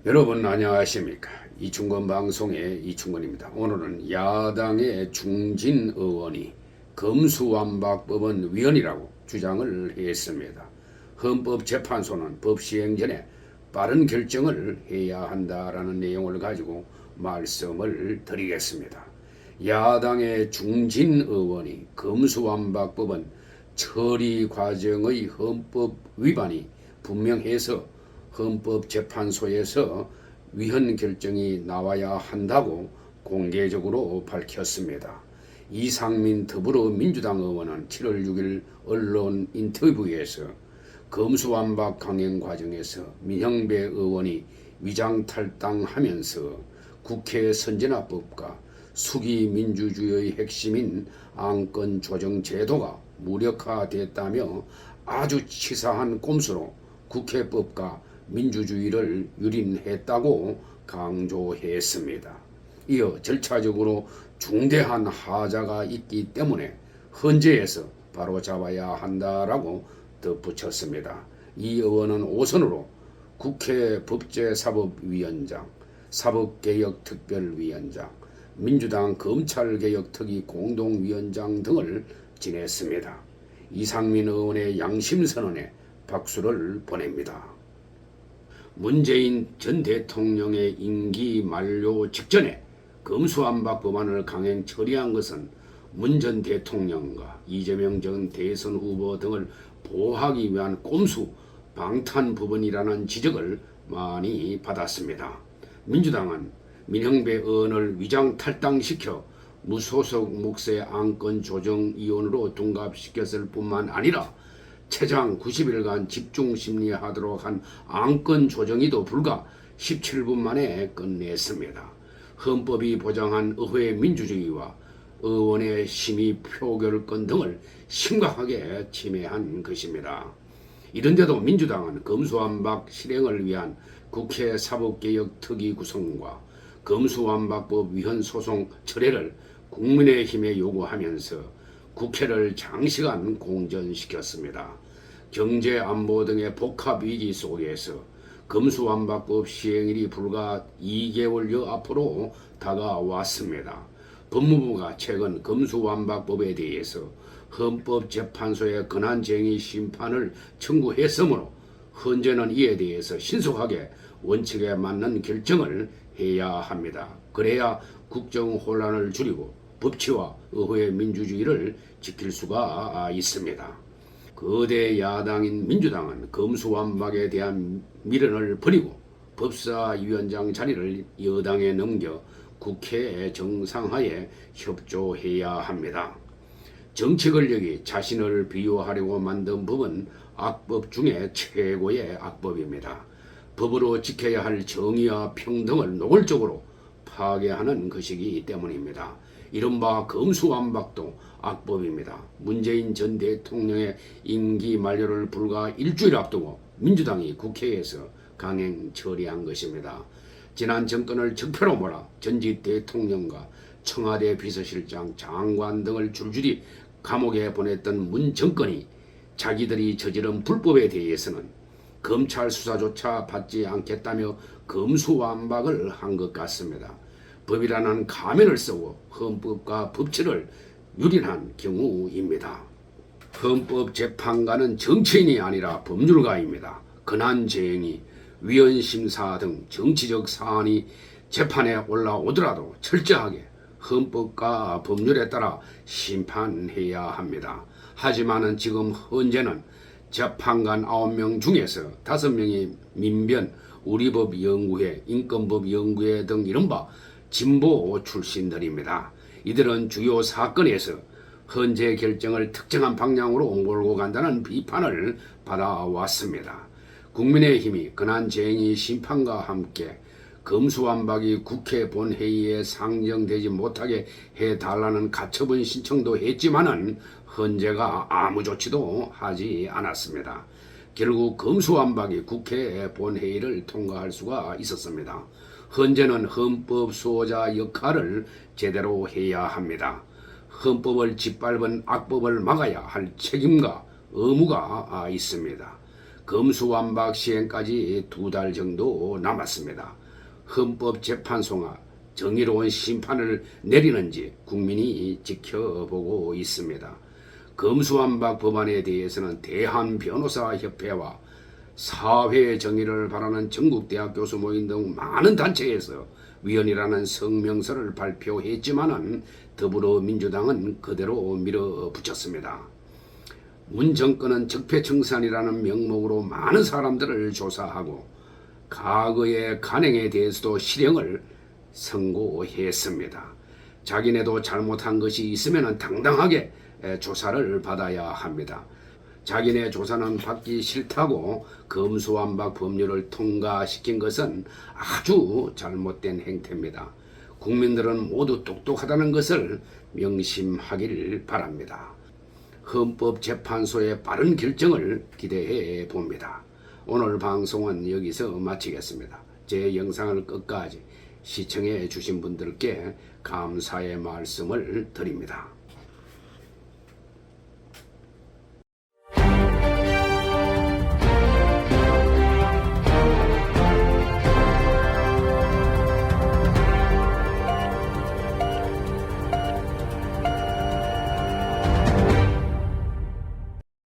여러분 안녕하십니까? 이충건 방송의 이충건입니다. 오늘은 야당의 중진 의원이 검수완박법은 위헌이라고 주장을 했습니다. 헌법재판소는 법 시행 전에 빠른 결정을 해야 한다라는 내용을 가지고 말씀을 드리겠습니다. 야당의 중진 의원이 검수완박법은 처리 과정의 헌법 위반이 분명해서 헌법재판소에서 위헌 결정이 나와야 한다고 공개적으로 밝혔습니다. 이상민 더불어민주당 의원은 7월 6일 언론 인터뷰에서 검수완박 강행 과정에서 민형배 의원이 위장탈당하면서 국회 선진화법과 수기민주주의의 핵심인 안건조정제도가 무력화됐다며 아주 치사한 꼼수로 국회법과 민주주의를 유린했다고 강조했습니다. 이어 절차적으로 중대한 하자가 있기 때문에 헌재에서 바로 잡아야 한다라고 덧붙였습니다. 이 의원은 오선으로 국회 법제사법위원장, 사법개혁특별위원장, 민주당 검찰개혁특위 공동위원장 등을 지냈습니다. 이상민 의원의 양심선언에 박수를 보냅니다. 문재인 전 대통령의 임기 만료 직전에 검수완박 법안을 강행 처리한 것은 문 전 대통령과 이재명 전 대선 후보 등을 보호하기 위한 꼼수 방탄 법안이라는 지적을 많이 받았습니다. 민주당은 민형배 의원을 위장 탈당시켜 무소속 몫의 안건조정위원으로 둔갑시켰을 뿐만 아니라 최장 90일간 집중심리하도록 한 안건 조정이도 불과 17분 만에 끝냈습니다. 헌법이 보장한 의회 민주주의와 의원의 심의 표결권 등을 심각하게 침해한 것입니다. 이런데도 민주당은 검수완박 실행을 위한 국회 사법개혁특위 구성과 검수완박법 위헌 소송 철회를 국민의힘에 요구하면서 국회를 장시간 공전시켰습니다. 경제 안보 등의 복합 위기 속에서 검수완박법 시행일이 불과 2개월여 앞으로 다가왔습니다. 법무부가 최근 검수완박법에 대해서 헌법재판소에 권한쟁의 심판을 청구했으므로 헌재는 이에 대해서 신속하게 원칙에 맞는 결정을 해야 합니다. 그래야 국정 혼란을 줄이고 법치와 의회 민주주의를 지킬 수가 있습니다. 거대 야당인 민주당은 검수완박에 대한 미련을 버리고 법사위원장 자리를 여당에 넘겨 국회 정상화에 협조해야 합니다. 정치 권력이 자신을 비호하려고 만든 법은 악법 중에 최고의 악법입니다. 법으로 지켜야 할 정의와 평등을 노골적으로 파괴하는 것이기 때문입니다. 이른바 검수완박도 악법입니다. 문재인 전 대통령의 임기 만료를 불과 일주일 앞두고 민주당이 국회에서 강행 처리한 것입니다. 지난 정권을 적폐로 몰아 전직 대통령과 청와대 비서실장, 장관 등을 줄줄이 감옥에 보냈던 문 정권이 자기들이 저지른 불법에 대해서는 검찰 수사조차 받지 않겠다며 검수완박을 한 것 같습니다. 법이라는 가면을 쓰고 헌법과 법치를 유린한 경우입니다. 헌법재판관은 정치인이 아니라 법률가입니다. 권한쟁의, 위헌심사 등 정치적 사안이 재판에 올라오더라도 철저하게 헌법과 법률에 따라 심판해야 합니다. 하지만 지금 현재는 재판관 9명 중에서 5명이 민변, 우리법연구회, 인권법연구회 등 이른바 진보 출신들입니다. 이들은 주요 사건에서 헌재 결정을 특정한 방향으로 몰고 간다는 비판을 받아왔습니다. 국민의힘이 권한쟁의 심판과 함께 검수완박이 국회 본회의에 상정되지 못하게 해달라는 가처분 신청도 했지만은 헌재가 아무 조치도 하지 않았습니다. 결국 검수완박이 국회 본회의를 통과할 수가 있었습니다. 헌재는 헌법 수호자 역할을 제대로 해야 합니다. 헌법을 짓밟은 악법을 막아야 할 책임과 의무가 있습니다. 검수완박 시행까지 2달 정도 남았습니다. 헌법재판소가 정의로운 심판을 내리는지 국민이 지켜보고 있습니다. 검수완박 법안에 대해서는 대한변호사협회와 사회 정의를 바라는 전국대학 교수 모임 등 많은 단체에서 위헌이라는 성명서를 발표했지만은 더불어민주당은 그대로 밀어붙였습니다. 문 정권은 적폐청산이라는 명목으로 많은 사람들을 조사하고 과거의 간행에 대해서도 실형을 선고했습니다. 자기네도 잘못한 것이 있으면 당당하게 조사를 받아야 합니다. 자기네 조사는 받기 싫다고 검수완박 법률을 통과시킨 것은 아주 잘못된 행태입니다. 국민들은 모두 똑똑하다는 것을 명심하길 바랍니다. 헌법재판소의 빠른 결정을 기대해 봅니다. 오늘 방송은 여기서 마치겠습니다. 제 영상을 끝까지 시청해 주신 분들께 감사의 말씀을 드립니다.